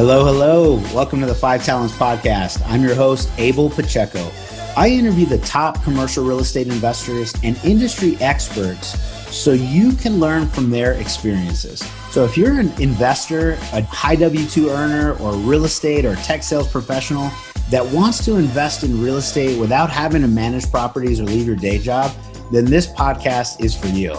Hello, hello. Welcome to the 5TalentsPodcast. I'm your host, Abel Pacheco. I interview the top commercial real estate investors and industry experts so you can learn from their experiences. So if you're an investor, a high W-2 earner, or real estate or tech sales professional that wants to invest in real estate without having to manage properties or leave your day job, then this podcast is for you.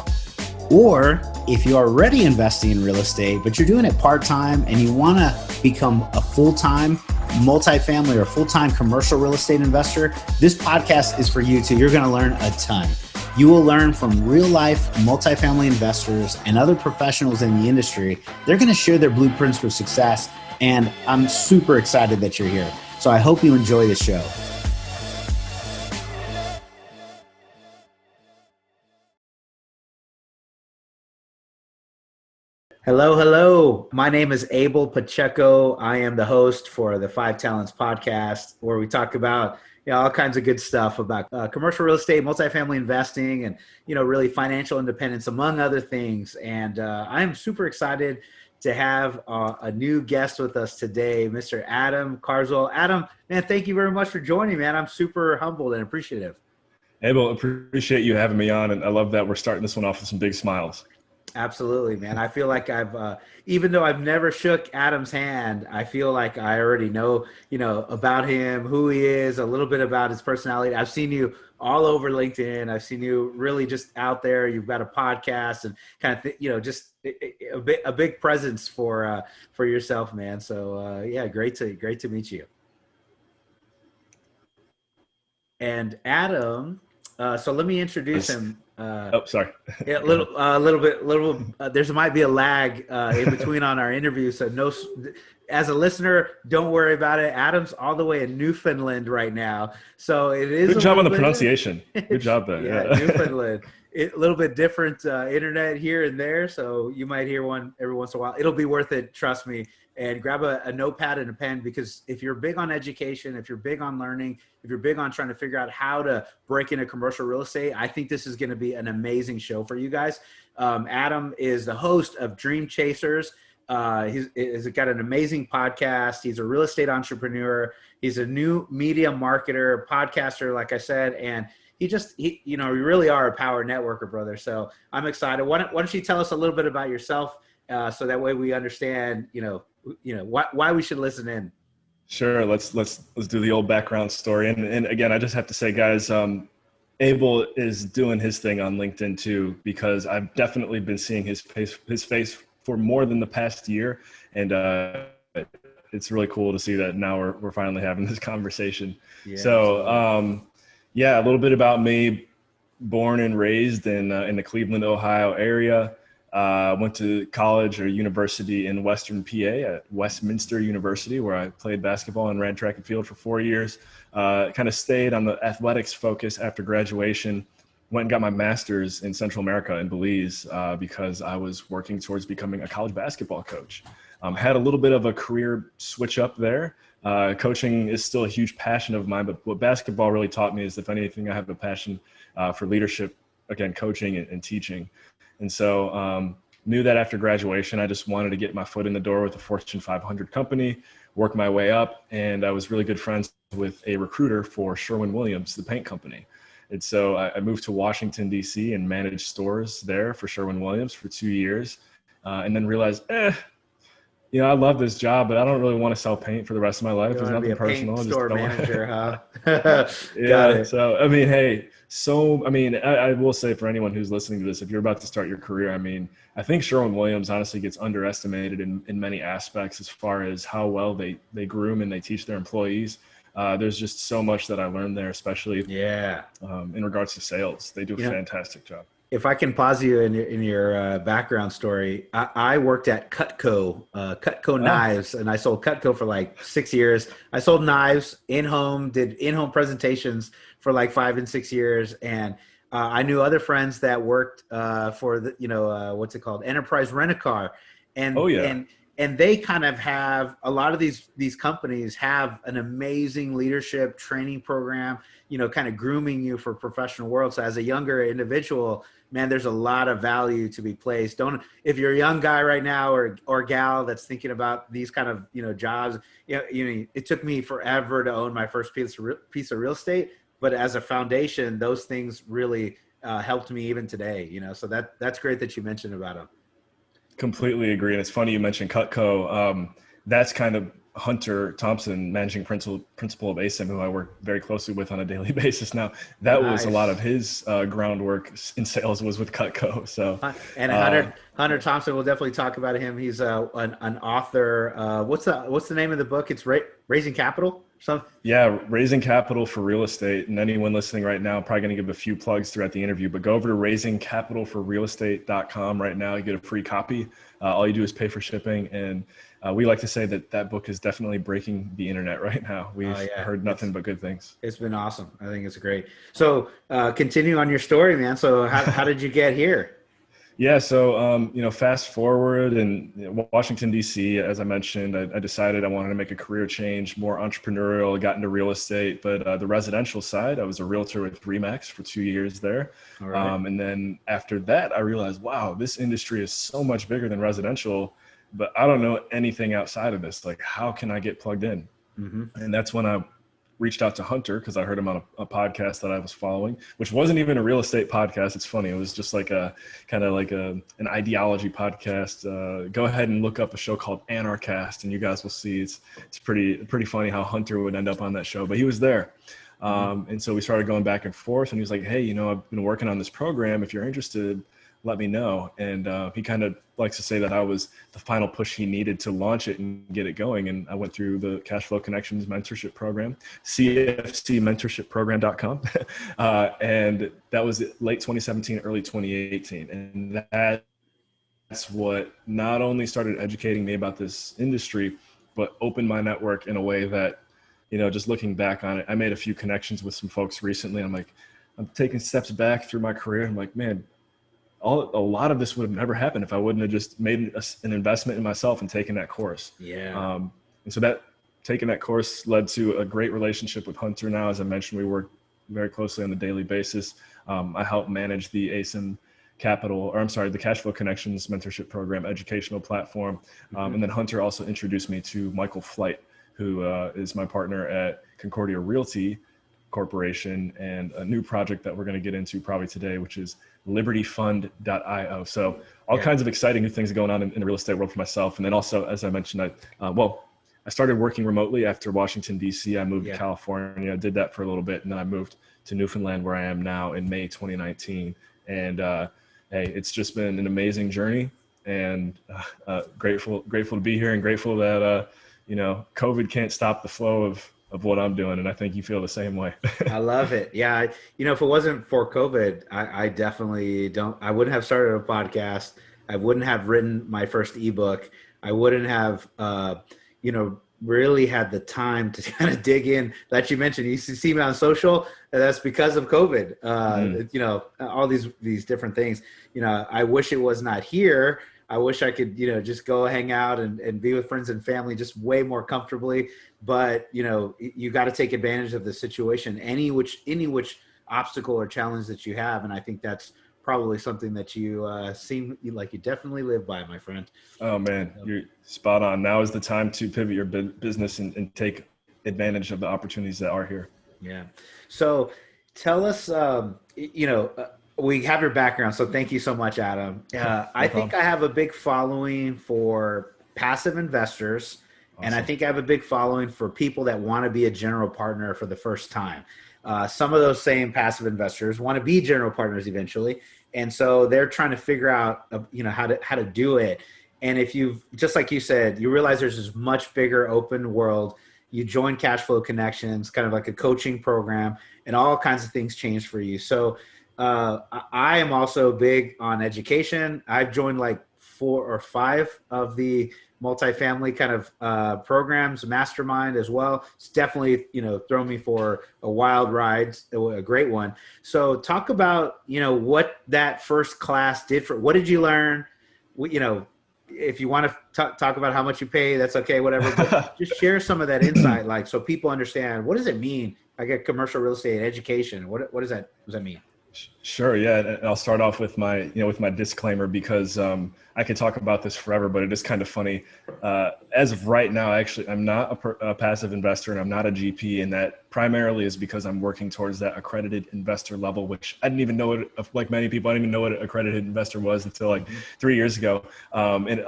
Or if you're already investing in real estate, but you're doing it part-time and you want to become a full-time multifamily or full-time commercial real estate investor, this podcast is for you too. You're going to learn a ton. You will learn from real-life multifamily investors and other professionals in the industry. They're going to share their blueprints for success, and I'm super excited that you're here. So I hope you enjoy the show. Hello, hello. My name is Abel Pacheco. I am the host for the 5 Talents Podcast, where we talk about all kinds of good stuff about commercial real estate, multifamily investing, and really financial independence, among other things. And I am super excited to have a new guest with us today, Mr. Adam Carswell. Adam, man, thank you very much for joining, man. I'm super humbled and appreciative. Abel, appreciate you having me on, and I love that we're starting this one off with some big smiles. Absolutely, man. I feel like I've, even though I've never shook Adam's hand, I feel like I already know, about him, who he is, a little bit about his personality. I've seen you all over LinkedIn. I've seen you really just out there. You've got a podcast and kind of, just a big presence for yourself, man. So yeah, great to meet you. And Adam, so let me introduce him. Sorry. Yeah, there might be a lag in between on our interview. So as a listener, don't worry about it. Adam's all the way in Newfoundland right now. So it is good job on the pronunciation. Good job there. Yeah, Newfoundland. A little bit different internet here and there. So you might hear one every once in a while. It'll be worth it. Trust me. And grab a notepad and a pen, because if you're big on education, if you're big on learning, if you're big on trying to figure out how to break into commercial real estate, I think this is going to be an amazing show for you guys. Adam is the host of Dream Chasers. He's got an amazing podcast. He's a real estate entrepreneur. He's a new media marketer, podcaster, like I said, and you really are a power networker, brother. So I'm excited. Why don't you tell us a little bit about yourself, so that way we understand, why we should listen in. Sure. Let's do the old background story. And again, I just have to say, guys, Abel is doing his thing on LinkedIn too, because I've definitely been seeing his face for more than the past year. And it's really cool to see that now we're finally having this conversation. Yeah, so, a little bit about me. Born and raised in the Cleveland, Ohio area. Went to college or university in Western PA at Westminster University, where I played basketball and ran track and field for 4 years. Kind of stayed on the athletics focus after graduation. Went and got my master's in Central America in Belize because I was working towards becoming a college basketball coach. Had a little bit of a career switch up there. Coaching is still a huge passion of mine, but what basketball really taught me is, if anything, I have a passion for leadership, again, coaching and teaching. And so knew that after graduation, I just wanted to get my foot in the door with a Fortune 500 company, work my way up. And I was really good friends with a recruiter for Sherwin-Williams, the paint company. And so I moved to Washington, D.C. and managed stores there for Sherwin-Williams for 2 years, and then realized, I love this job, but I don't really want to sell paint for the rest of my life. There's nothing personal. Paint store manager, huh? Yeah. So, I will say, for anyone who's listening to this, if you're about to start your career, I think Sherwin-Williams honestly gets underestimated in many aspects as far as how well they groom and they teach their employees. There's just so much that I learned there, especially in regards to sales. They do a fantastic job. If I can pause you in your background story, I worked at Cutco Knives, and I sold Cutco for like 6 years. I sold knives in-home, did in-home presentations for like 5 and 6 years. And I knew other friends that worked for what's it called? Enterprise Rent-A-Car. And they kind of have, a lot of these companies have an amazing leadership training program, kind of grooming you for professional world. So as a younger individual, man, there's a lot of value to be placed. If you're a young guy right now or gal that's thinking about these kind of, jobs, it took me forever to own my first piece of real estate, but as a foundation, those things really helped me even today, so that's great that you mentioned about them. Completely agree. And it's funny you mentioned Cutco. That's kind of Hunter Thompson, managing principal of ASIM, who I work very closely with on a daily basis now. That was a lot of his groundwork in sales was with Cutco. So, and Hunter Thompson, we'll definitely talk about him. He's an author. What's the name of the book? It's Raising Capital. Yeah, Raising Capital for Real Estate. And anyone listening right now, I'm probably going to give a few plugs throughout the interview, but go over to raisingcapitalforrealestate.com right now. You get a free copy. All you do is pay for shipping. And we like to say that book is definitely breaking the internet right now. We've heard nothing but good things. It's been awesome. I think it's great. So continue on your story, man. So how did you get here? Yeah. So, fast forward in Washington, D.C., as I mentioned, I decided I wanted to make a career change, more entrepreneurial, got into real estate, but the residential side, I was a realtor with RE/MAX for 2 years there. All right. And then after that, I realized, wow, this industry is so much bigger than residential, but I don't know anything outside of this. Like, how can I get plugged in? Mm-hmm. And that's when I reached out to Hunter because I heard him on a podcast that I was following, which wasn't even a real estate podcast. It's funny. It was just like an ideology podcast. Go ahead and look up a show called Anarchast and you guys will see it's pretty funny how Hunter would end up on that show, but he was there. And so we started going back and forth and he was like, hey, I've been working on this program. If you're interested, let me know. And he kind of likes to say that I was the final push he needed to launch it and get it going. And I went through the Cash Flow Connections mentorship program, cfcmentorshipprogram.com. And that was late 2017, early 2018. And that's what not only started educating me about this industry, but opened my network in a way that, just looking back on it, I made a few connections with some folks recently. I'm taking steps back through my career. I'm like, man, a lot of this would have never happened if I wouldn't have just made an investment in myself and taken that course. Yeah. And so taking that course led to a great relationship with Hunter now. As I mentioned, we work very closely on a daily basis. I help manage the ASIM the Cash Flow Connections mentorship program, educational platform. And then Hunter also introduced me to Michael Flight, who is my partner at Concordia Realty Corporation, and a new project that we're going to get into probably today, which is libertyfund.io. So all kinds of exciting new things going on in the real estate world for myself. And then also, as I mentioned, I started working remotely after Washington, D.C. I moved to California, did that for a little bit. And then I moved to Newfoundland, where I am now, in May 2019. And hey, it's just been an amazing journey, and grateful to be here, and grateful that, COVID can't stop the flow of what I'm doing. And I think you feel the same way. I love it. Yeah. If it wasn't for COVID, I definitely I wouldn't have started a podcast. I wouldn't have written my first ebook. I wouldn't have, really had the time to kind of dig in that you mentioned. You see me on social, and that's because of COVID. All these different things, I wish it was not here. I wish I could, just go hang out and be with friends and family just way more comfortably. But, you got to take advantage of the situation, any which obstacle or challenge that you have. And I think that's probably something that you seem like you definitely live by, my friend. Oh, man, you're spot on. Now is the time to pivot your business and take advantage of the opportunities that are here. Yeah. So tell us, we have your background, so thank you so much, Adam. I think I have a big following for passive investors, and I think I have a big following for people that want to be a general partner for the first time. Some of those same passive investors want to be general partners eventually, and so they're trying to figure out, how to do it. And if you've, just like you said, you realize there's this much bigger open world. You join Cash Flow Connections, kind of like a coaching program, and all kinds of things change for you. So I am also big on education. I've joined like 4 or 5 of the multifamily kind of programs, mastermind as well. It's definitely, thrown me for a wild ride, a great one. So talk about, what that first class did what did you learn? If you want to talk about how much you pay, that's okay, whatever. But just share some of that insight, so people understand, what does it mean? I get commercial real estate education. What does that mean? Sure. Yeah. And I'll start off with my disclaimer because I could talk about this forever, but it is kind of funny. As of right now, actually, I'm not a passive investor and I'm not a GP. And that primarily is because I'm working towards that accredited investor level, which I didn't even know like many people, I didn't even know what an accredited investor was until like 3 years ago. And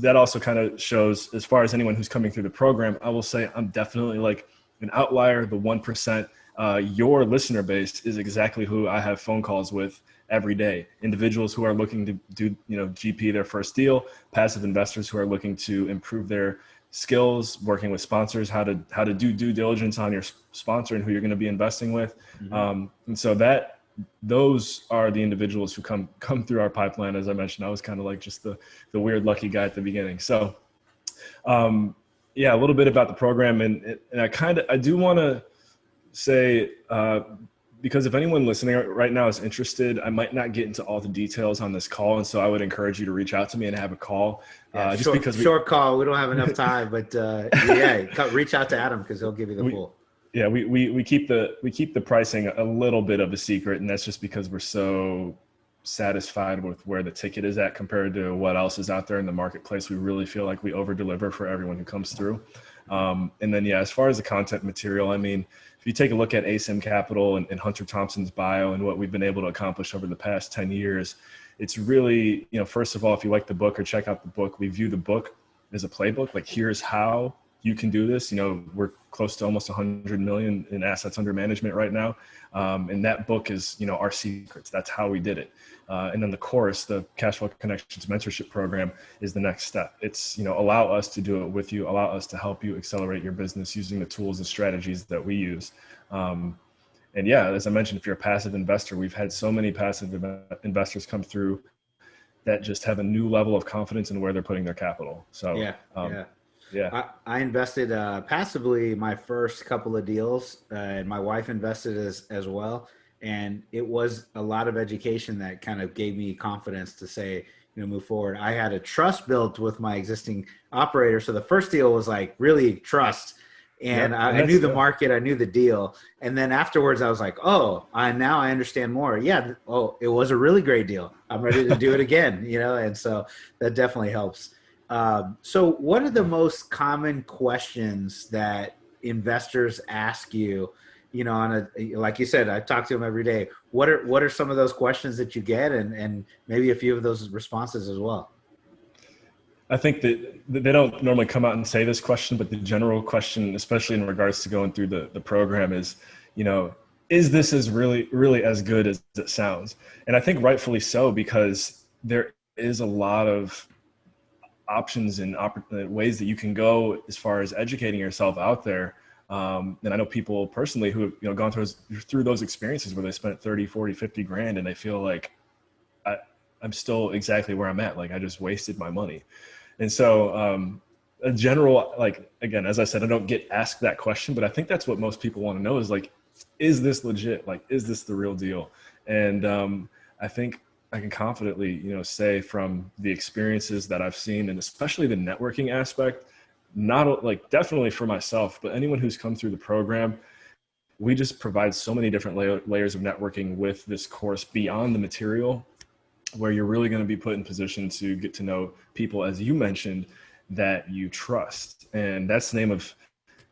that also kind of shows, as far as anyone who's coming through the program, I will say I'm definitely like an outlier, the 1%. Your listener base is exactly who I have phone calls with every day. Individuals who are looking to do, GP their first deal, passive investors who are looking to improve their skills, working with sponsors, how to do due diligence on your sponsor and who you're going to be investing with. And so those are the individuals who come through our pipeline. As I mentioned, I was kind of like just the weird lucky guy at the beginning. So yeah, a little bit about the program. And I do want to say, because if anyone listening right now is interested, I might not get into all the details on this call. And so I would encourage you to reach out to me and have a call. Short call. We don't have enough time, but reach out to Adam because he'll give you the full. Yeah, we keep the pricing a little bit of a secret, and that's just because we're so satisfied with where the ticket is at compared to what else is out there in the marketplace. We really feel like we over deliver for everyone who comes through. And then, as far as the content material, I mean, if you take a look at ASIM Capital and Hunter Thompson's bio and what we've been able to accomplish over the past 10 years, it's really, first of all, if you like the book or check out the book, we view the book as a playbook. Like, here's how you can do this. We're close to almost 100 million in assets under management right now. And that book is, our secrets. That's how we did it. And then the course, the Cash Flow Connections mentorship program, is the next step. It's, allow us to do it with you, allow us to help you accelerate your business using the tools and strategies that we use. And as I mentioned, if you're a passive investor, we've had so many passive investors come through that just have a new level of confidence in where they're putting their capital. So I invested passively my first couple of deals, and my wife invested as well. And it was a lot of education that kind of gave me confidence to say, move forward. I had a trust built with my existing operator. So the first deal was like really trust. And I knew the market, I knew the deal. And then afterwards I was like, now I understand more. Yeah. Oh, it was a really great deal. I'm ready to do it again, and so that definitely helps. So what are the most common questions that investors ask you, like you said, I talk to them every day. What are some of those questions that you get, and maybe a few of those responses as well? I think that they don't normally come out and say this question, but the general question, especially in regards to going through the program, is, is this as really as good as it sounds? And I think rightfully so, because there is a lot of options and ways that you can go as far as educating yourself out there. And I know people personally who have gone through those experiences where they spent 30, 40, 50 grand and they feel like I'm still exactly where I'm at. Like, I just wasted my money. And so a general, like, again, as I said, I don't get asked that question, but I think that's what most people want to know is like, is this legit? Like, is this the real deal? And I think I can confidently, say from the experiences that I've seen, and especially the networking aspect, not like definitely for myself, but anyone who's come through the program, we just provide so many different layers of networking with this course beyond the material, where you're really going to be put in position to get to know people, as you mentioned, that you trust. And that's the name of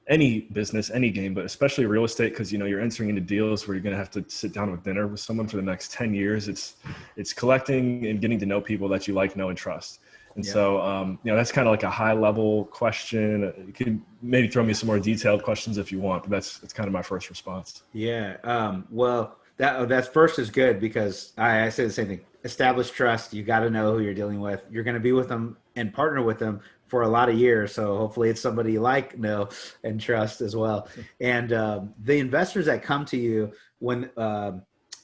any business, any game, but especially real estate, because you're entering into deals where you're going to have to sit down with dinner with someone for the next 10 years. It's collecting and getting to know people that you like, know, and trust. And so, that's kind of like a high level question. You can maybe throw me some more detailed questions if you want, but that's kind of my first response. Yeah. Well, that first is good because I say the same thing. Establish trust. You got to know who you're dealing with. You're going to be with them and partner with them for a lot of years. So hopefully it's somebody you like, know, and trust as well. And the investors that come to you when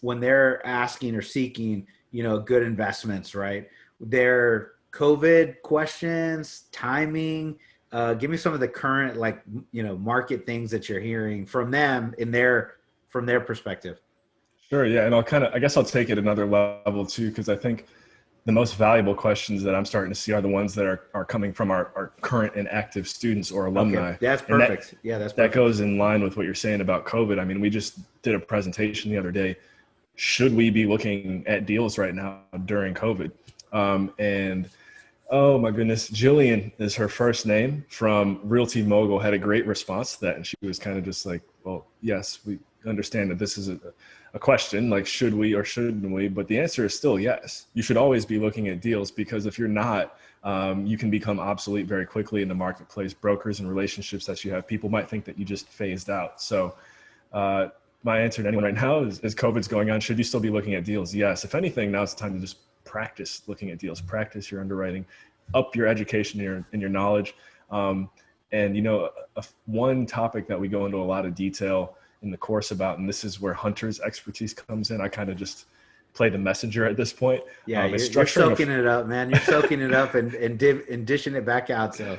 they're asking or seeking, good investments, right? They're COVID questions, timing. Give me some of the current, market things that you're hearing from them from their perspective. Sure. Yeah. And I guess I'll take it another level too, because I think the most valuable questions that I'm starting to see are the ones that are coming from our current and active students or alumni. Okay. That's perfect. That's perfect. That goes in line with what you're saying about COVID. I mean, we just did a presentation the other day should we be looking at deals right now during COVID? And oh my goodness, Jillian is her first name from Realty Mogul, had a great response to that. And she was kind of just like, well, yes, we understand that this is a question, like, should we or shouldn't we? But the answer is still yes. You should always be looking at deals, because if you're not, you can become obsolete very quickly in the marketplace. Brokers and relationships that you have, people might think that you just phased out. So my answer to anyone right now is, as COVID's going on, should you still be looking at deals? Yes. If anything, now it's time to just practice looking at deals, practice your underwriting, up your education and your knowledge. And, you know, one topic that we go into a lot of detail in the course about, and this is where Hunter's expertise comes in. I kind of just play the messenger at this point. Yeah, you're soaking it up, man. You're soaking it up and dishing it back out. So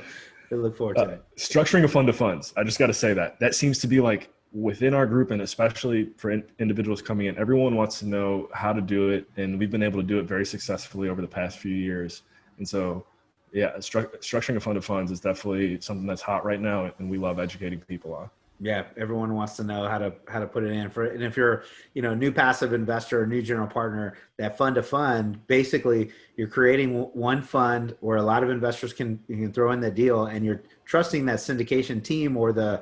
we look forward to it. Structuring a fund of funds. I just got to say that seems to be like within our group, and especially for individuals coming in, everyone wants to know how to do it. And we've been able to do it very successfully over the past few years. And so, yeah, structuring a fund of funds is definitely something that's hot right now, and we love educating people on. Yeah, everyone wants to know how to put it in. And if you're, you know, new passive investor or new general partner, that fund to fund, basically you're creating one fund where a lot of investors can throw in the deal, and you're trusting that syndication team or the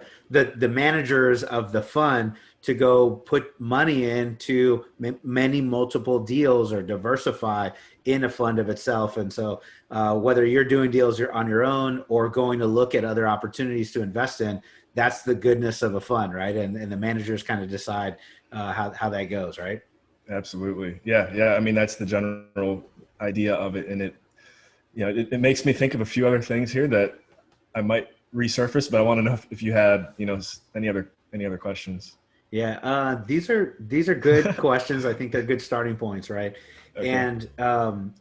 managers of the fund to go put money into many multiple deals or diversify in a fund of itself. And so whether you're doing deals on your own or going to look at other opportunities to invest in, that's the goodness of a fund, right? And the managers kind of decide how that goes, right? Absolutely. Yeah. I mean, that's the general idea of it. And it makes me think of a few other things here that I might resurface, but I want to know if you had, you know, any other questions. Yeah. These are good questions. I think they're good starting points, right? Okay. And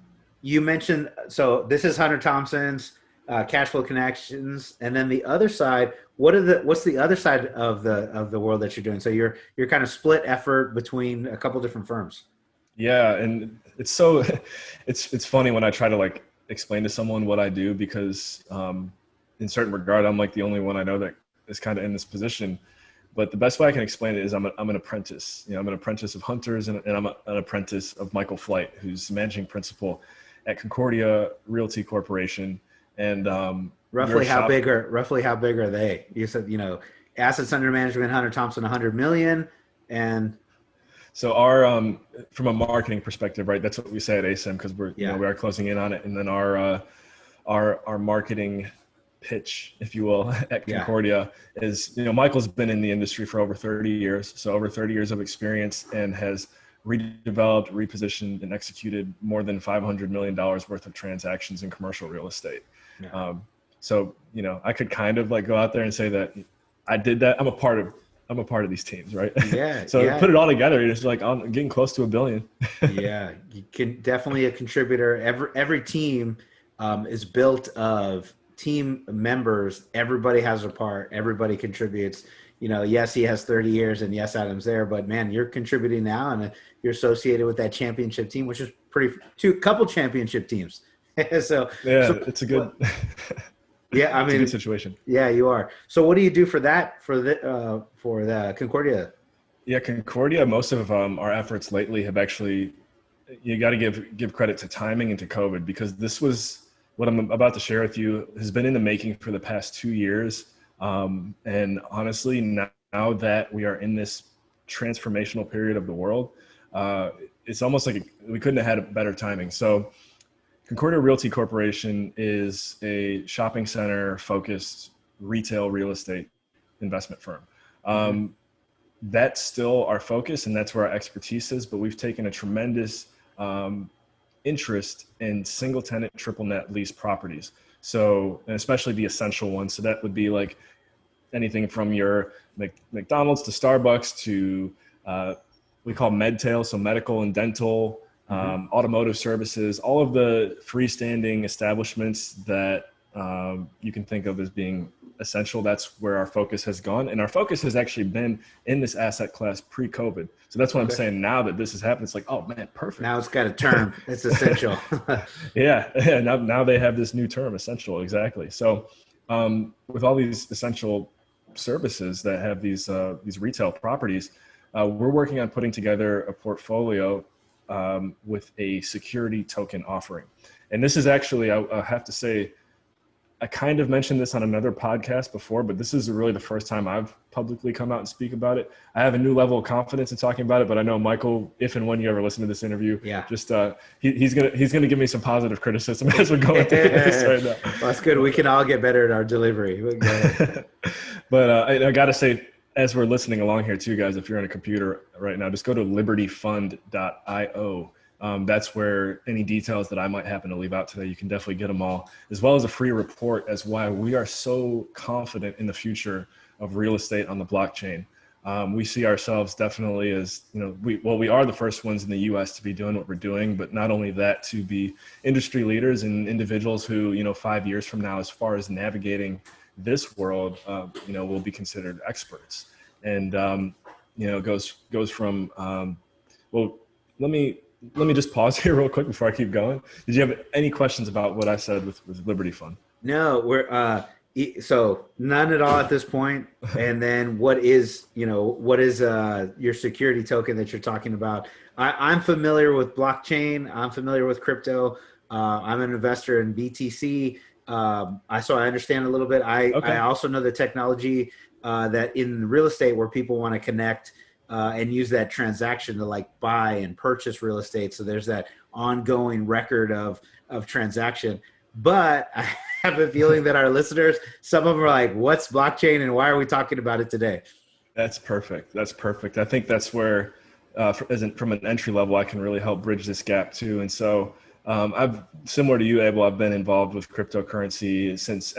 you mentioned, so this is Hunter Thompson's Cash Flow Connections, and then the other side, what's the other side of the world that you're doing? So you're kind of split effort between a couple different firms. Yeah, and it's funny when I try to like explain to someone what I do, because in certain regard I'm like the only one I know that is kind of in this position. But the best way I can explain it is I'm an apprentice. You know, I'm an apprentice of Hunter's, and I'm an apprentice of Michael Flight, who's managing principal at Concordia Realty Corporation. And roughly how big are they? You said, you know, assets under management, Hunter Thompson, 100 million. And so our from a marketing perspective, right? That's what we say at ASIM, because we are closing in on it. And then our marketing pitch, if you will, at Concordia is, you know, Michael's been in the industry for over 30 years. So over 30 years of experience, and has redeveloped, repositioned, and executed more than $500 million worth of transactions in commercial real estate. Yeah. So, you know, I could kind of like go out there and say that I did that. I'm a part of these teams, right? Yeah. So put it all together, you're just like, I'm getting close to $1 billion. Yeah, you can definitely a contributor. Every team is built of team members. Everybody has a part. Everybody contributes. You know, yes, he has 30 years, and yes, Adam's there, but man, you're contributing now, and you're associated with that championship team, which is couple championship teams. So it's a good. Yeah, I mean, it's a good situation. Yeah, you are. So, what do you do for the Concordia? Yeah, Concordia. Most of our efforts lately have actually, you got to give credit to timing and to COVID, because this was what I'm about to share with you has been in the making for the past 2 years. And honestly, now that we are in this transformational period of the world, it's almost like we couldn't have had better timing. So Concordia Realty Corporation is a shopping center focused retail real estate investment firm. That's still our focus, and that's where our expertise is, but we've taken a tremendous interest in single tenant, triple net lease properties. So, and especially the essential ones. So that would be like anything from your McDonald's to Starbucks to we call medtail, so medical and dental, automotive services, all of the freestanding establishments that you can think of as being essential. That's where our focus has gone. And our focus has actually been in this asset class pre-COVID. So that's what I'm saying. Now that this has happened, it's like, oh man, perfect. Now it's got a term. It's essential. Yeah. Now they have this new term, essential. Exactly. So with all these essential services that have these retail properties, we're working on putting together a portfolio with a security token offering. And this is actually, I have to say, I kind of mentioned this on another podcast before, but this is really the first time I've publicly come out and speak about it. I have a new level of confidence in talking about it, but I know Michael, if and when you ever listen to this interview, just he's gonna give me some positive criticism as we're going through this right now. Well, that's good. We can all get better at our delivery. But I gotta say, as we're listening along here too, guys, if you're on a computer right now, just go to libertyfund.io. That's where any details that I might happen to leave out today, you can definitely get them all, as well as a free report as why we are so confident in the future of real estate on the blockchain. We see ourselves definitely as, we are the first ones in the US to be doing what we're doing, but not only that, to be industry leaders and individuals who, 5 years from now, as far as navigating this world, will be considered experts. And, it goes from, let me just pause here real quick before I keep going. Did you have any questions about what I said with Liberty Fund? No, we're so none at all at this point. And then what is your security token that you're talking about? I'm familiar with blockchain. I'm familiar with crypto. I'm an investor in BTC. So I understand a little bit. I also know the technology that in real estate where people want to connect and use that transaction to like buy and purchase real estate. So there's that ongoing record of transaction. But I have a feeling that our listeners, some of them are like, what's blockchain and why are we talking about it today? That's perfect. I think that's where, from an entry level, I can really help bridge this gap too. And so I've, similar to you, Abel, I've been involved with cryptocurrency since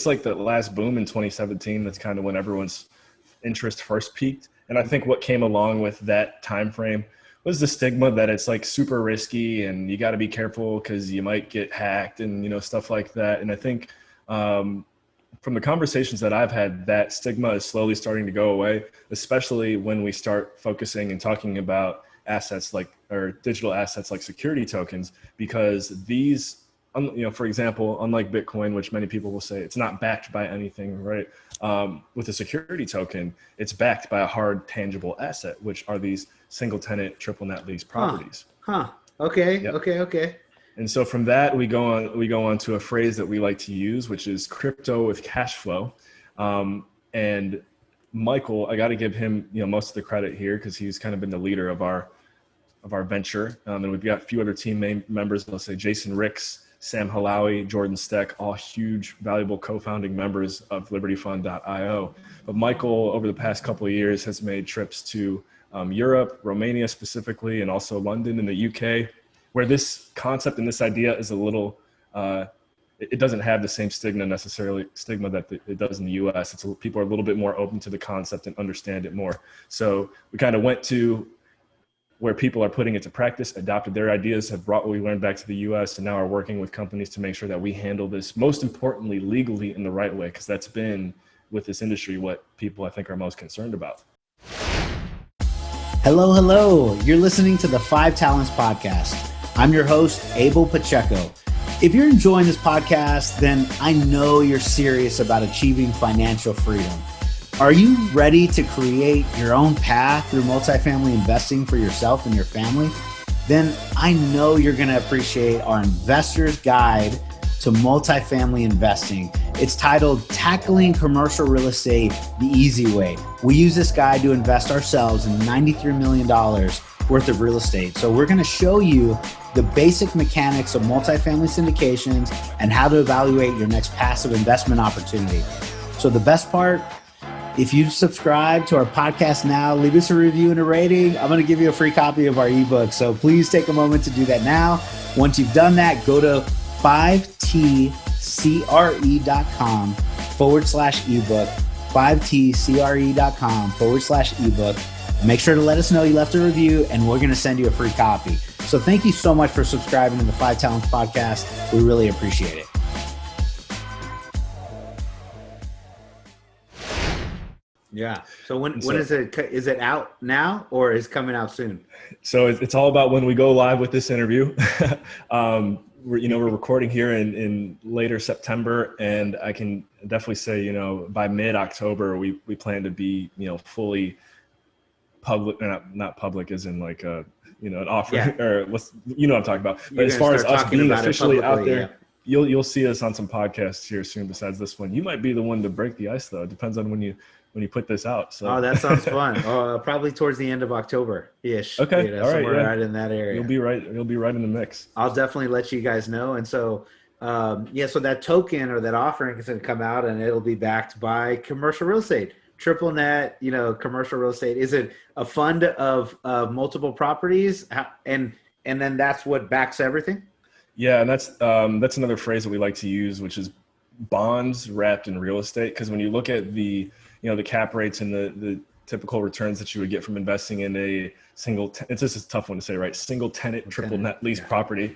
like the last boom in 2017. That's kind of when everyone's interest first peaked. And I think what came along with that time frame was the stigma that it's like super risky and you got to be careful because you might get hacked and stuff like that. And I think from the conversations that I've had, that stigma is slowly starting to go away, especially when we start focusing and talking about assets or digital assets like security tokens, because these, for example, unlike Bitcoin, which many people will say it's not backed by anything, right? With a security token, it's backed by a hard, tangible asset, which are these single tenant, triple net lease properties. Okay. Yep. Okay. And so from that, we go on to a phrase that we like to use, which is crypto with cash flow. And Michael, I got to give him, most of the credit here because he's kind of been the leader of our venture. And we've got a few other team members, let's say Jason Ricks, Sam Halawi, Jordan Steck, all huge, valuable co-founding members of libertyfund.io. But Michael, over the past couple of years, has made trips to Europe, Romania specifically, and also London in the UK, where this concept and this idea is a little, it doesn't have the same stigma that it does in the US. People are a little bit more open to the concept and understand it more. So we kind of went to where people are putting it to practice, adopted their ideas, have brought what we learned back to the US, and now are working with companies to make sure that we handle this, most importantly, legally in the right way, because that's been, with this industry, what people I think are most concerned about. Hello. You're listening to the 5 Talents Podcast. I'm your host, Abel Pacheco. If you're enjoying this podcast, then I know you're serious about achieving financial freedom. Are you ready to create your own path through multifamily investing for yourself and your family? Then I know you're going to appreciate our Investor's Guide to Multifamily Investing. It's titled Tackling Commercial Real Estate the Easy Way. We use this guide to invest ourselves in $93 million worth of real estate. So we're going to show you the basic mechanics of multifamily syndications and how to evaluate your next passive investment opportunity. So the best part, if you subscribe to our podcast now, leave us a review and a rating. I'm going to give you a free copy of our ebook. So please take a moment to do that now. Once you've done that, go to 5tcre.com/ebook, 5tcre.com/ebook. Make sure to let us know you left a review and we're going to send you a free copy. So thank you so much for subscribing to the 5 Talents Podcast. We really appreciate it. Yeah. So when is it out now or is it coming out soon? So it's all about when we go live with this interview. We're recording here in later September, and I can definitely say, by mid-October, we plan to be, fully public, not public as in like a, an offer Yeah. or what I'm talking about. But You're as far as us being officially out there, yeah. you'll see us on some podcasts here soon besides this one. You might be the one to break the ice though. It depends on when you put this out. So that sounds fun. Probably towards the end of October-ish. Okay. All right. Somewhere right in that area. You'll be right in the mix. I'll definitely let you guys know. And so, so that token or that offering is going to come out and it'll be backed by commercial real estate, triple net, commercial real estate. Is it a fund of multiple properties? And then that's what backs everything? Yeah. And that's another phrase that we like to use, which is bonds wrapped in real estate. Because when you look at the cap rates and the typical returns that you would get from investing in a it's just a tough one to say, right? Single tenant, triple net lease property,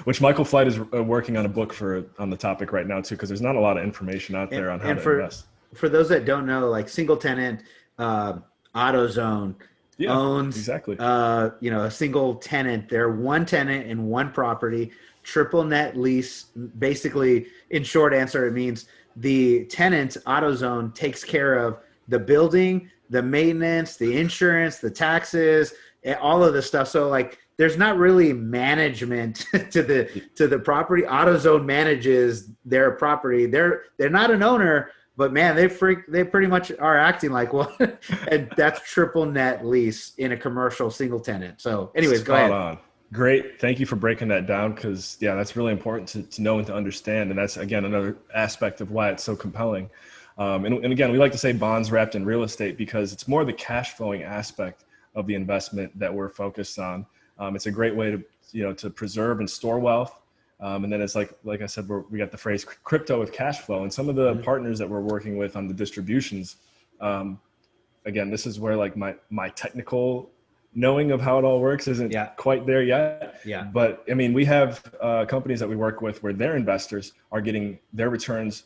which Michael Flight is working on a book on the topic right now too, because there's not a lot of information out there on how to invest. For those that don't know, like single tenant, AutoZone owns exactly. A single tenant. They're one tenant in one property. Triple net lease, basically, in short answer, it means the tenant, AutoZone, takes care of the building, the maintenance, the insurance, the taxes, all of the stuff. So like there's not really management to the property. AutoZone manages their property. They're not an owner, but man, they pretty much are acting like one. And that's triple net lease in a commercial single tenant. So anyways, go ahead. On. Great. Thank you for breaking that down, because that's really important to know and to understand. And that's, again, another aspect of why it's so compelling. And again, we like to say bonds wrapped in real estate because it's more the cash flowing aspect of the investment that we're focused on. It's a great way to preserve and store wealth. And then it's like I said, we got the phrase crypto with cash flow, and some of the partners that we're working with on the distributions. Again, this is where like my technical knowing of how it all works isn't quite there yet. Yeah. But I mean, we have companies that we work with where their investors are getting their returns.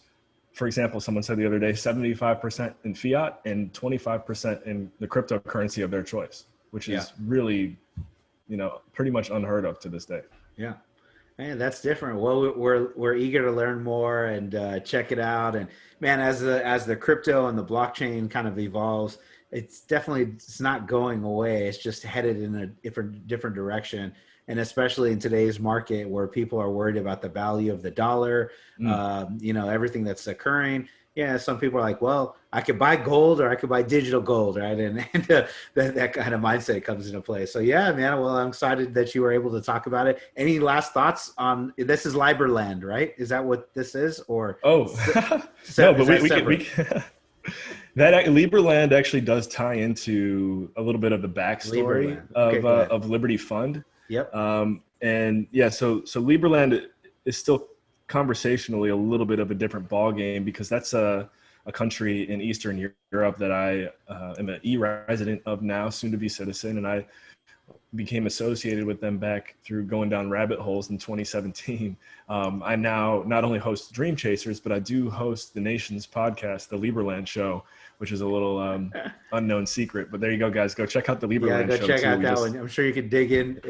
For example, someone said the other day, 75% in fiat and 25% in the cryptocurrency of their choice, which is really, pretty much unheard of to this day. Yeah. Man, that's different. Well, we're eager to learn more and check it out. And man, as the crypto and the blockchain kind of evolves, it's not going away. It's just headed in a different direction. And especially in today's market where people are worried about the value of the dollar, everything that's occurring. Yeah, some people are like, well, I could buy gold or I could buy digital gold, right? And that kind of mindset comes into play. So yeah, man, well, I'm excited that you were able to talk about it. Any last thoughts on, this is Liberland, right? Is that what this is? Or no, but we that Liberland actually does tie into a little bit of the backstory of Liberty Fund. Yep. And yeah, so Liberland is still conversationally a little bit of a different ball game, because that's a country in Eastern Europe that I am an e-resident of now, soon to be citizen, and I became associated with them back through going down rabbit holes in 2017. I now not only host Dream Chasers, but I do host the nation's podcast, the Liberland Show, which is a little unknown secret. But there you go, guys. Go check out the Liberland Show. Yeah, go check out that one. I'm sure you can dig in,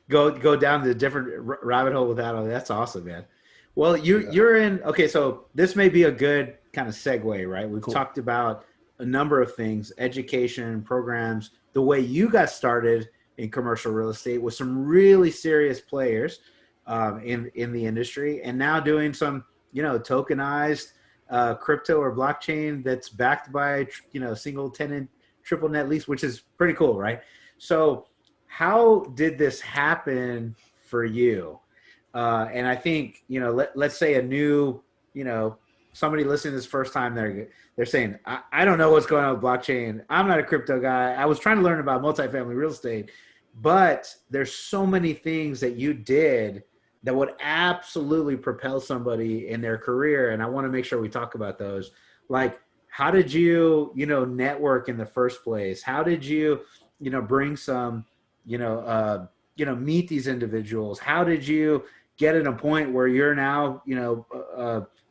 go down the different rabbit hole with that. That's awesome, man. Well, you're in. Okay, so this may be a good kind of segue, right? We've talked about a number of things: education, programs, the way you got started in commercial real estate with some really serious players in the industry, and now doing some tokenized crypto or blockchain that's backed by single tenant triple net lease, which is pretty cool, right? So how did this happen for you? And I think let's say a new somebody listening this first time, they're saying, I don't know what's going on with blockchain. I'm not a crypto guy. I was trying to learn about multifamily real estate, but there's so many things that you did that would absolutely propel somebody in their career. And I want to make sure we talk about those. Like, how did you, network in the first place? How did you, bring some, meet these individuals? How did you get at a point where you're now,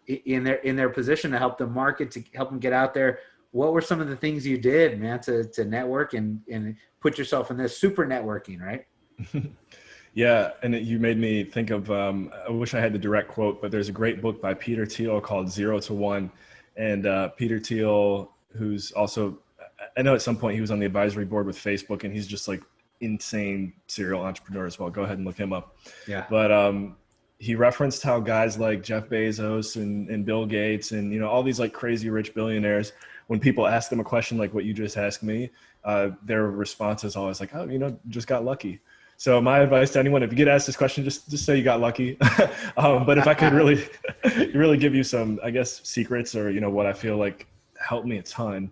in their position to help them market, to help them get out there? What were some of the things you did, man, to network and put yourself in this super networking, right? Yeah, and you made me think of, I wish I had the direct quote, but there's a great book by Peter Thiel called 0 to 1. And Peter Thiel, who's also I know at some point he was on the advisory board with Facebook, and he's just like insane serial entrepreneur as well. Go ahead and look him up. Yeah. But he referenced how guys like Jeff Bezos and Bill Gates and, you know, all these like crazy rich billionaires, when people ask them a question like what you just asked me, their response is always like, oh, you know, just got lucky. So my advice to anyone, if you get asked this question, just say you got lucky. But if I could really give you some, I guess, secrets, or, you know, what I feel like helped me a ton.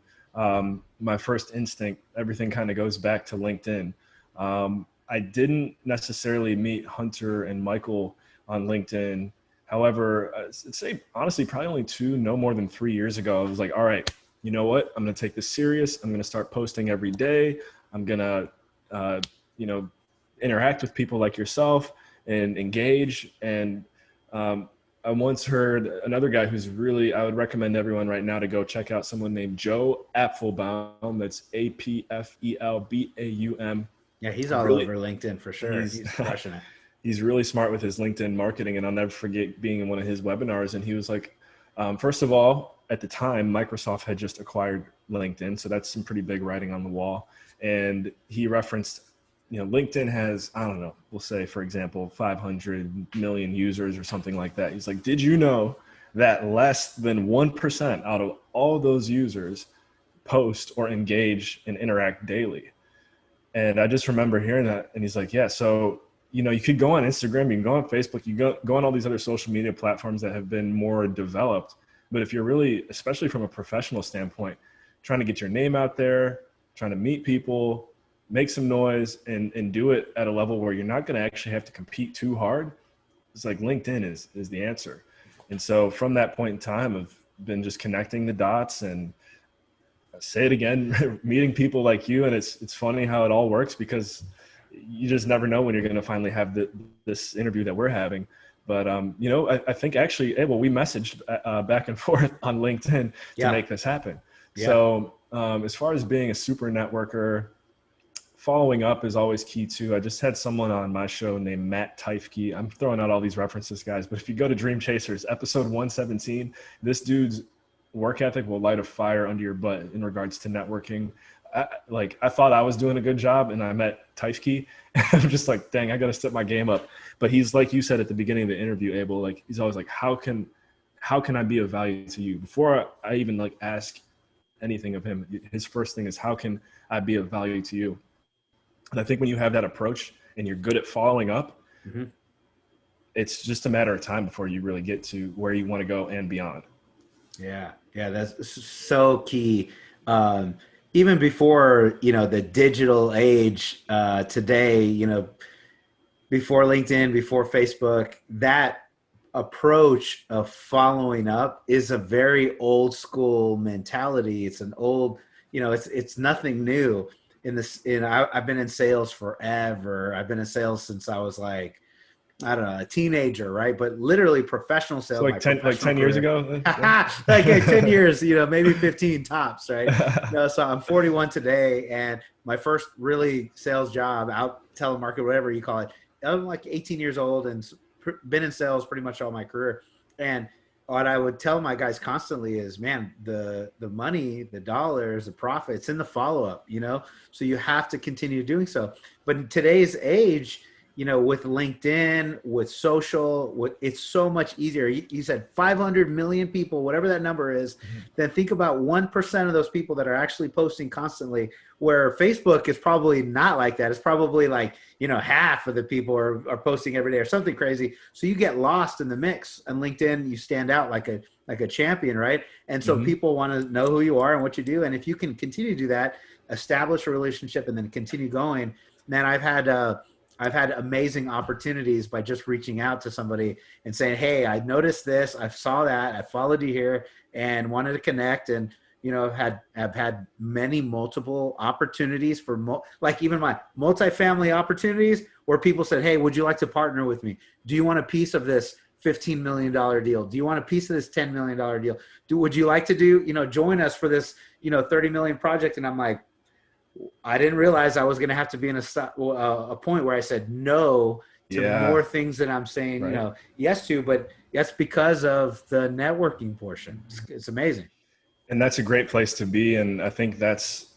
My first instinct, everything kind of goes back to LinkedIn. I didn't necessarily meet Hunter and Michael on LinkedIn. However, I'd say honestly, probably only no more than 3 years ago, I was like, all right, you know what? I'm going to take this serious. I'm going to start posting every day. I'm going to, you know, interact with people like yourself and engage. And I once heard another guy who's really, I would recommend everyone right now to go check out someone named Joe Apfelbaum. That's Apfelbaum. Yeah, he's all over LinkedIn for sure. He's crushing it. He's really smart with his LinkedIn marketing, and I'll never forget being in one of his webinars. And he was like, first of all, at the time, Microsoft had just acquired LinkedIn. So that's some pretty big writing on the wall. And he referenced, you know, LinkedIn has, I don't know, we'll say, for example, 500 million users or something like that. He's like, did you know that less than 1% out of all those users post or engage and interact daily? And I just remember hearing that. And he's like, yeah, so, you know, you could go on Instagram, you can go on Facebook, you go on all these other social media platforms that have been more developed. But if you're really, especially from a professional standpoint, trying to get your name out there, trying to meet people, make some noise, and do it at a level where you're not going to actually have to compete too hard, it's like LinkedIn is the answer. And so from that point in time, I've been just connecting the dots, and I say it again, meeting people like you. And it's funny how it all works, because you just never know when you're going to finally have this interview that we're having. But, you know, I think actually, Abel, we messaged back and forth on LinkedIn to make this happen. Yeah. So as far as being a super networker, following up is always key too. I just had someone on my show named Matt Teifke. I'm throwing out all these references, guys, but if you go to Dream Chasers, episode 117, this dude's work ethic will light a fire under your butt in regards to networking. I thought I was doing a good job, and I met Teifke, and I'm just like, dang, I got to step my game up. But he's, like you said at the beginning of the interview, Abel, like, he's always like, how can I be of value to you? Before I even like ask anything of him, his first thing is, how can I be of value to you? And I think when you have that approach and you're good at following up, it's just a matter of time before you really get to where you want to go and beyond. Yeah. Yeah. That's so key. Even before, you know, the digital age today, you know, before LinkedIn, before Facebook, that approach of following up is a very old school mentality. It's an old, you know, it's nothing new. I've been in sales forever. I've been in sales since I was like, I don't know, a teenager, right? But literally professional sales. So like 10 years ago? Like 10 years, you know, maybe 15 tops, right? No, so I'm 41 today, and my first really sales job, out telemarket, whatever you call it, I'm like 18 years old and been in sales pretty much all my career. And what I would tell my guys constantly is, man, the money, the dollars, the profits in the follow-up, you know? So you have to continue doing so. But in today's age, you know, with LinkedIn, with social, it's so much easier. You said 500 million people, whatever that number is, then think about 1% of those people that are actually posting constantly, where Facebook is probably not like that. It's probably like, you know, half of the people are posting every day or something crazy. So you get lost in the mix. And LinkedIn, you stand out like a champion, right? And so people want to know who you are and what you do. And if you can continue to do that, establish a relationship and then continue going, man, I've had amazing opportunities by just reaching out to somebody and saying, hey, I noticed this, I saw that, I followed you here and wanted to connect. And, you know, I've had many multiple opportunities for like even my multifamily opportunities where people said, hey, would you like to partner with me? Do you want a piece of this $15 million deal? Do you want a piece of this $10 million deal? Would you like to join us for this, you know, 30 million project? And I'm like, I didn't realize I was going to have to be in a point where I said no to more things that I'm saying, you know, yes to, but that's because of the networking portion. It's amazing. And that's a great place to be. And I think that's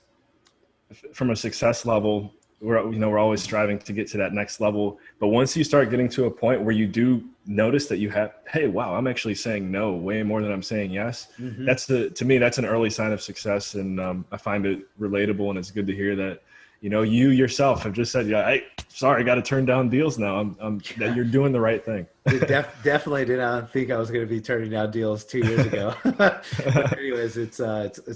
from a success level, we're always striving to get to that next level. But once you start getting to a point where you do notice that you have, hey, wow, I'm actually saying no way more than I'm saying yes. Mm-hmm. To me, that's an early sign of success. And I find it relatable, and it's good to hear that, you yourself have just said, yeah, sorry, I got to turn down deals now. That you're doing the right thing. Definitely did not think I was going to be turning down deals 2 years ago. But anyways, it's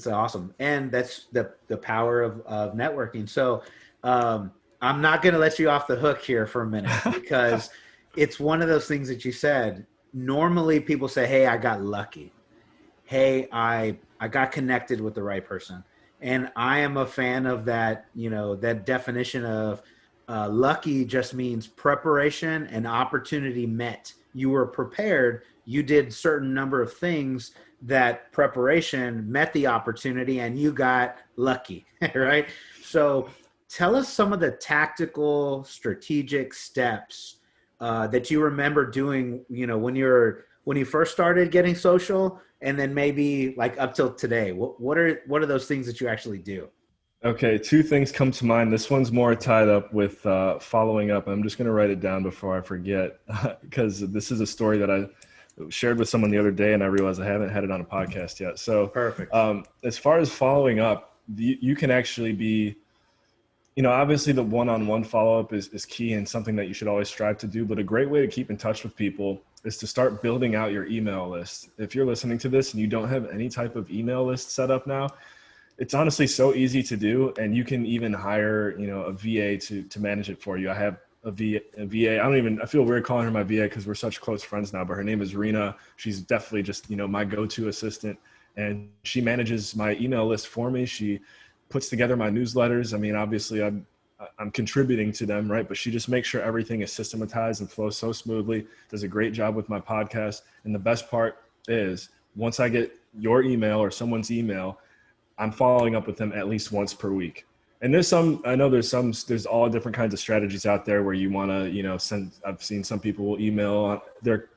awesome. And that's the power of networking. So I'm not going to let you off the hook here for a minute, because it's one of those things that you said. Normally people say, hey, I got lucky. Hey, I got connected with the right person. And I am a fan of that, that definition of lucky just means preparation and opportunity met. You were prepared. You did certain number of things that preparation met the opportunity, and you got lucky, right? So tell us some of the tactical, strategic steps that you remember doing, when you first started getting social, and then maybe like up till today. What are those things that you actually do? Okay, two things come to mind. This one's more tied up with following up. I'm just going to write it down before I forget, because this is a story that I shared with someone the other day, and I realized I haven't had it on a podcast yet. So perfect. As far as following up, you can actually be, obviously the one-on-one follow-up is key and something that you should always strive to do. But a great way to keep in touch with people is to start building out your email list. If you're listening to this and you don't have any type of email list set up now, it's honestly so easy to do. And you can even hire, a VA to manage it for you. I have a VA. I feel weird calling her my VA because we're such close friends now, but her name is Rena. She's definitely just, my go-to assistant, and she manages my email list for me. She puts together my newsletters. I mean, obviously I'm contributing to them, right? But she just makes sure everything is systematized and flows so smoothly, does a great job with my podcast. And the best part is, once I get your email or someone's email, I'm following up with them at least once per week. And there's all different kinds of strategies out there where you want to, send. I've seen some people will email their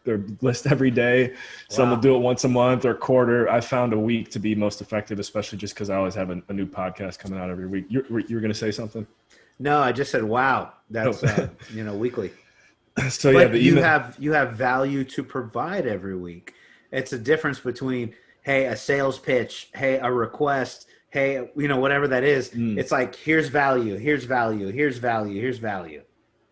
list every day. Some will do it once a month or quarter. I found a week to be most effective, especially just because I always have a new podcast coming out every week. You're going to say something? No, I just said, wow, that's, weekly. So but yeah, you have value to provide every week. It's a difference between, hey, a sales pitch, hey, a request, hey, whatever that is. It's like, here's value, here's value, here's value, here's value.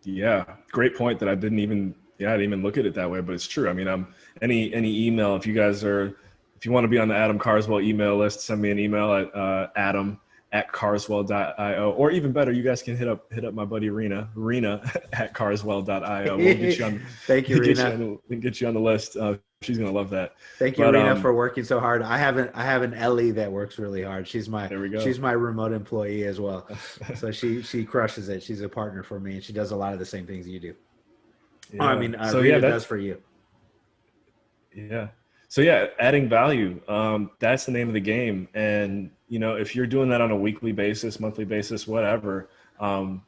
Yeah. Great point that I didn't even look at it that way, but it's true. I mean, any email, if you want to be on the Adam Carswell email list, send me an email at Adam@carswell.io, or even better, you guys can hit up my buddy Rena @carswell.io. We'll get you on. Thank you, Rena. Get you on the list. She's gonna love that. Thank you, Rena, for working so hard. I have an Ellie that works really hard. She's my remote employee as well. So she crushes it. She's a partner for me, and she does a lot of the same things you do. Yeah. Rena does for you. Yeah. So yeah, adding value. That's the name of the game. And if you're doing that on a weekly basis, monthly basis, whatever. I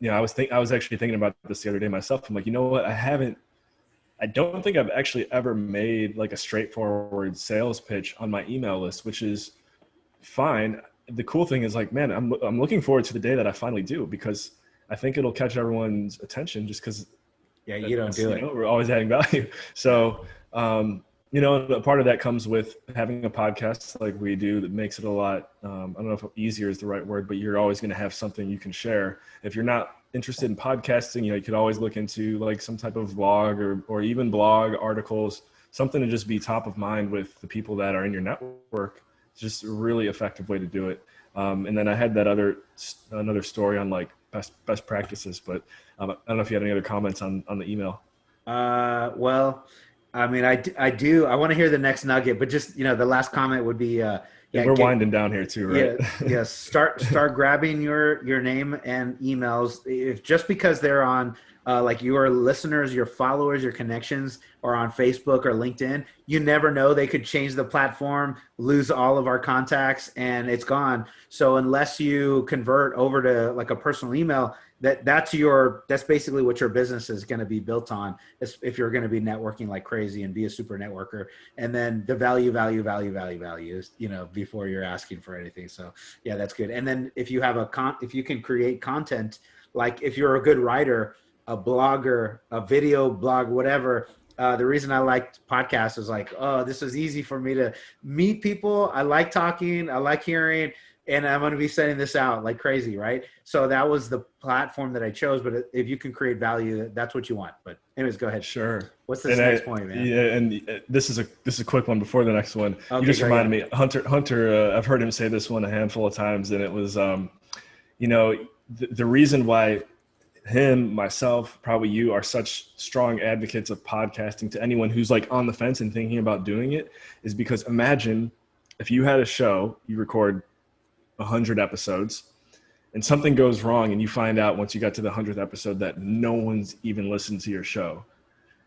was actually thinking about this the other day myself. I'm like, you know what? I don't think I've actually ever made like a straightforward sales pitch on my email list, which is fine. The cool thing is, like, man, I'm looking forward to the day that I finally do, because I think it'll catch everyone's attention just because. Yeah, you don't do it. We're always adding value. So, a part of that comes with having a podcast like we do that makes it a lot, I don't know if easier is the right word, but you're always going to have something you can share. If you're not interested in podcasting, you could always look into like some type of vlog or even blog articles, something to just be top of mind with the people that are in your network. It's just a really effective way to do it. And then I had that another story on like best practices, but I don't know if you had any other comments on the email. Well, I mean, I do. I want to hear the next nugget, but just, the last comment would be, we're winding down here too, right? Yeah. Start grabbing your name and emails. If just because they're on like your listeners, your followers, your connections are on Facebook or LinkedIn. You never know. They could change the platform, lose all of our contacts, and it's gone. So unless you convert over to like a personal email, that's basically what your business is going to be built on, if you're going to be networking like crazy and be a super networker. And then the value is, before you're asking for anything. So yeah, that's good. And then if you have if you can create content, like if you're a good writer, a blogger, a video blog, whatever. The reason I liked podcasts is like, oh, this is easy for me to meet people. I like talking, I like hearing, and I'm going to be sending this out like crazy, right? So that was the platform that I chose. But if you can create value, that's what you want. But anyways, go ahead. Sure. What's this next point, man? Yeah, and this is a quick one before the next one. Okay, you just reminded me, Hunter. I've heard him say this one a handful of times, and it was, the reason why him, myself, probably you are such strong advocates of podcasting to anyone who's like on the fence and thinking about doing it is because imagine if you had a show, you record 100 episodes and something goes wrong and you find out once you got to the 100th episode that no one's even listened to your show.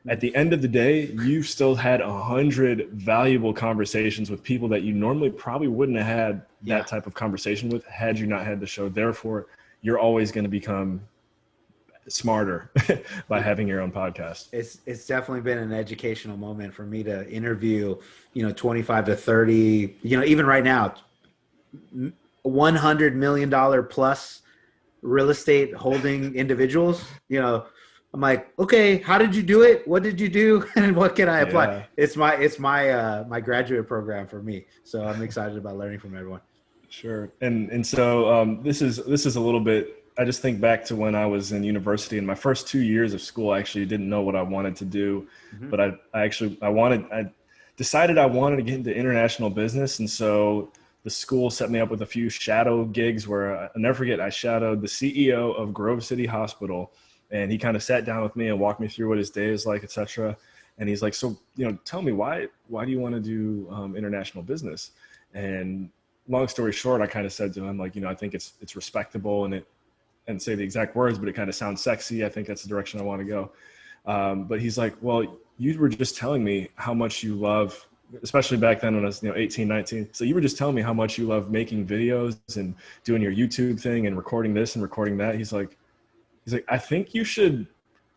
At the end of the day, you've still had 100 valuable conversations with people that you normally probably wouldn't have had that type of conversation with had you not had the show. Therefore, you're always going to become smarter by having your own podcast. It's definitely been an educational moment for me to interview, 25 to 30, even right now, $100 million plus real estate holding individuals. I'm like, okay, how did you do it? What did you do? And what can I apply? Yeah. It's my graduate program for me. So I'm excited about learning from everyone. Sure. And so this is a little bit, I just think back to when I was in university. In my first 2 years of school, I actually didn't know what I wanted to do, but I decided I wanted to get into international business. And so the school set me up with a few shadow gigs where I'll never forget, I shadowed the CEO of Grove City Hospital, and he kind of sat down with me and walked me through what his day is like, et cetera. And he's like, so, tell me why do you want to do international business? And long story short, I kind of said to him, like, I think it's respectable and say the exact words, but it kind of sounds sexy. I think that's the direction I want to go. But he's like, well, you were just telling me how much you love, especially back then when I was 18, 19. So you were just telling me how much you love making videos and doing your YouTube thing and recording this and recording that. He's like, I think you should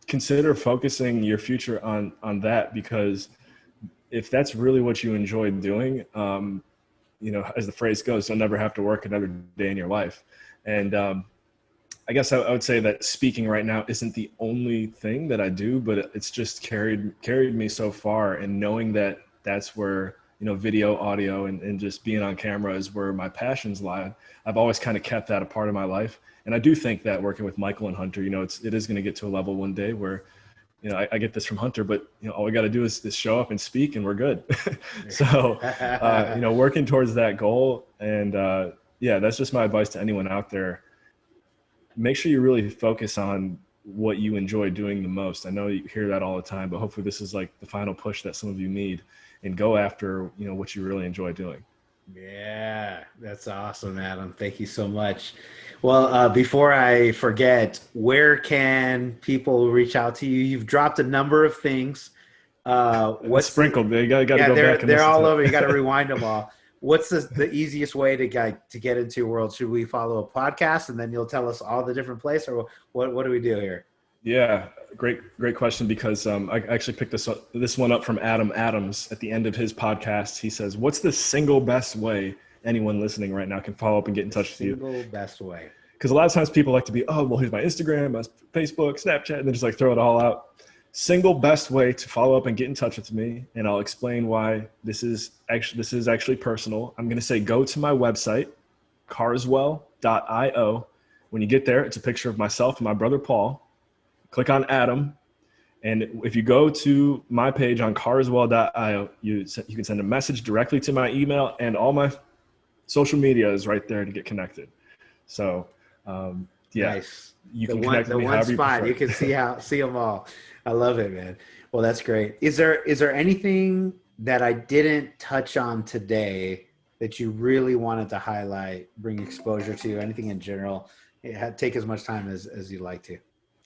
consider focusing your future on that, because if that's really what you enjoy doing, as the phrase goes, you'll never have to work another day in your life. And I guess I would say that speaking right now isn't the only thing that I do, but it's just carried me so far. And knowing that that's where, video, audio, and just being on camera is where my passions lie. I've always kind of kept that a part of my life. And I do think that working with Michael and Hunter, it is going to get to a level one day where, I get this from Hunter, but all we got to do is show up and speak and we're good. So, working towards that goal. And that's just my advice to anyone out there. Make sure you really focus on what you enjoy doing the most. I know you hear that all the time, but hopefully this is like the final push that some of you need, and go after, what you really enjoy doing. Yeah, that's awesome, Adam. Thank you so much. Well, before I forget, where can people reach out to you? You've dropped a number of things. What's sprinkled? You got to go back and they're all over. You got to rewind them all. What's the easiest way to get into your world? Should we follow a podcast and then you'll tell us all the different places, or what do we do here? Yeah, great question, because I actually picked this one up from Adam Adams at the end of his podcast. He says, what's the single best way anyone listening right now can follow up and get in touch with you? Single best way. Because a lot of times people like to be, oh, well, here's my Instagram, my Facebook, Snapchat, and then just like throw it all out. Single best way to follow up and get in touch with me, and I'll explain why this is actually personal. I'm going to say go to my website, carswell.io. When you get there, it's a picture of myself and my brother Paul. Click on Adam, and if you go to my page on carswell.io, you can send a message directly to my email, and all my social media is right there to get connected. So, nice. You can connect with me however you prefer. You can see them all. I love it, man. Well, that's great. Is there anything that I didn't touch on today that you really wanted to highlight, bring exposure to, anything in general? Take as much time as you'd like to.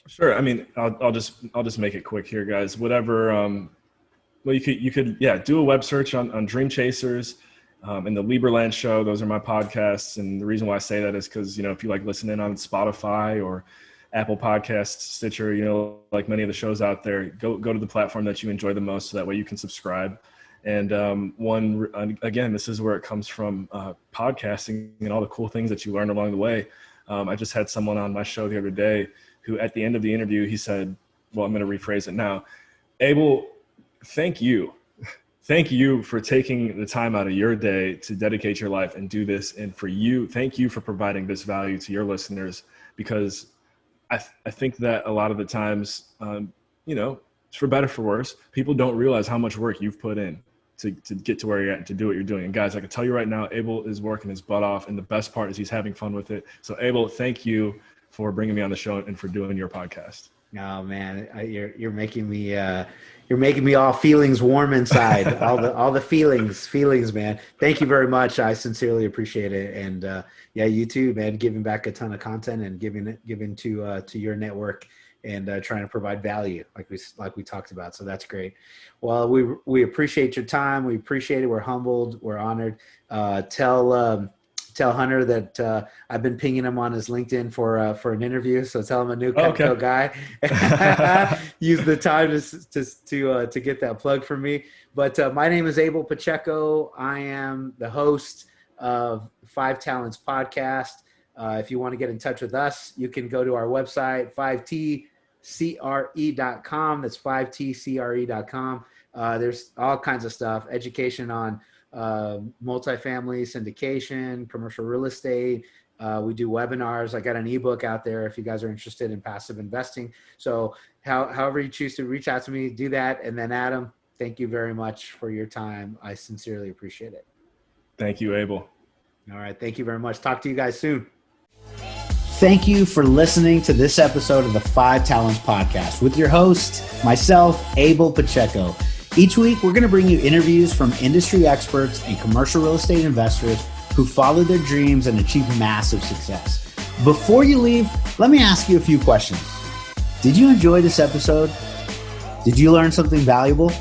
Sure. I mean, I'll just make it quick here, guys. Whatever. Well, you could do a web search on Dream Chasers, and the Lieberland Show. Those are my podcasts, and the reason why I say that is because if you like listening on Spotify or Apple Podcasts, Stitcher, like many of the shows out there, go to the platform that you enjoy the most, so that way you can subscribe. And again, this is where it comes from, podcasting and all the cool things that you learn along the way. I just had someone on my show the other day who, at the end of the interview, he said, well, I'm going to rephrase it now. Abel, thank you. Thank you for taking the time out of your day to dedicate your life and do this. And thank you for providing this value to your listeners, because I think that a lot of the times, for better, for worse, people don't realize how much work you've put in to get to where you're at and to do what you're doing. And guys, I can tell you right now, Abel is working his butt off, and the best part is he's having fun with it. So Abel, thank you for bringing me on the show and for doing your podcast. Oh man, you're making me all feelings warm inside. all the feelings, man. Thank you very much. I sincerely appreciate it. And you too, man, giving back a ton of content and giving to your network, and trying to provide value like we talked about. So that's great. Well, we appreciate your time. We appreciate it. We're humbled. We're honored. Tell Hunter that I've been pinging him on his LinkedIn for an interview. So tell him a new Cutco guy. Use the time to get that plug for me. But my name is Abel Pacheco. I am the host of 5TalentsPodcast. If you want to get in touch with us, you can go to our website, 5tcre.com. That's 5tcre.com. There's all kinds of stuff, education on multifamily syndication, commercial real estate. We do webinars. I got an ebook out there if you guys are interested in passive investing. So however you choose to reach out to me, do that. And then Adam, thank you very much for your time. I sincerely appreciate it. Thank you, Abel. All right. Thank you very much. Talk to you guys soon. Thank you for listening to this episode of the 5 Talents Podcast with your host, myself, Abel Pacheco. Each week, we're going to bring you interviews from industry experts and commercial real estate investors who follow their dreams and achieve massive success. Before you leave, let me ask you a few questions. Did you enjoy this episode? Did you learn something valuable?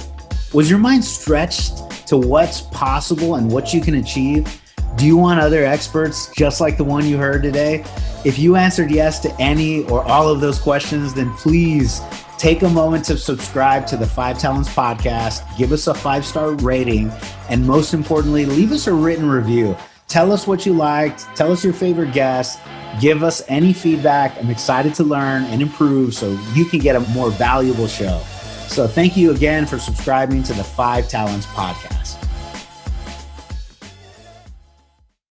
Was your mind stretched to what's possible and what you can achieve? Do you want other experts just like the one you heard today? If you answered yes to any or all of those questions, then please take a moment to subscribe to the 5 Talents Podcast, give us a 5-star rating, and most importantly, leave us a written review. Tell us what you liked, tell us your favorite guest, give us any feedback. I'm excited to learn and improve so you can get a more valuable show. So thank you again for subscribing to the 5 Talents Podcast.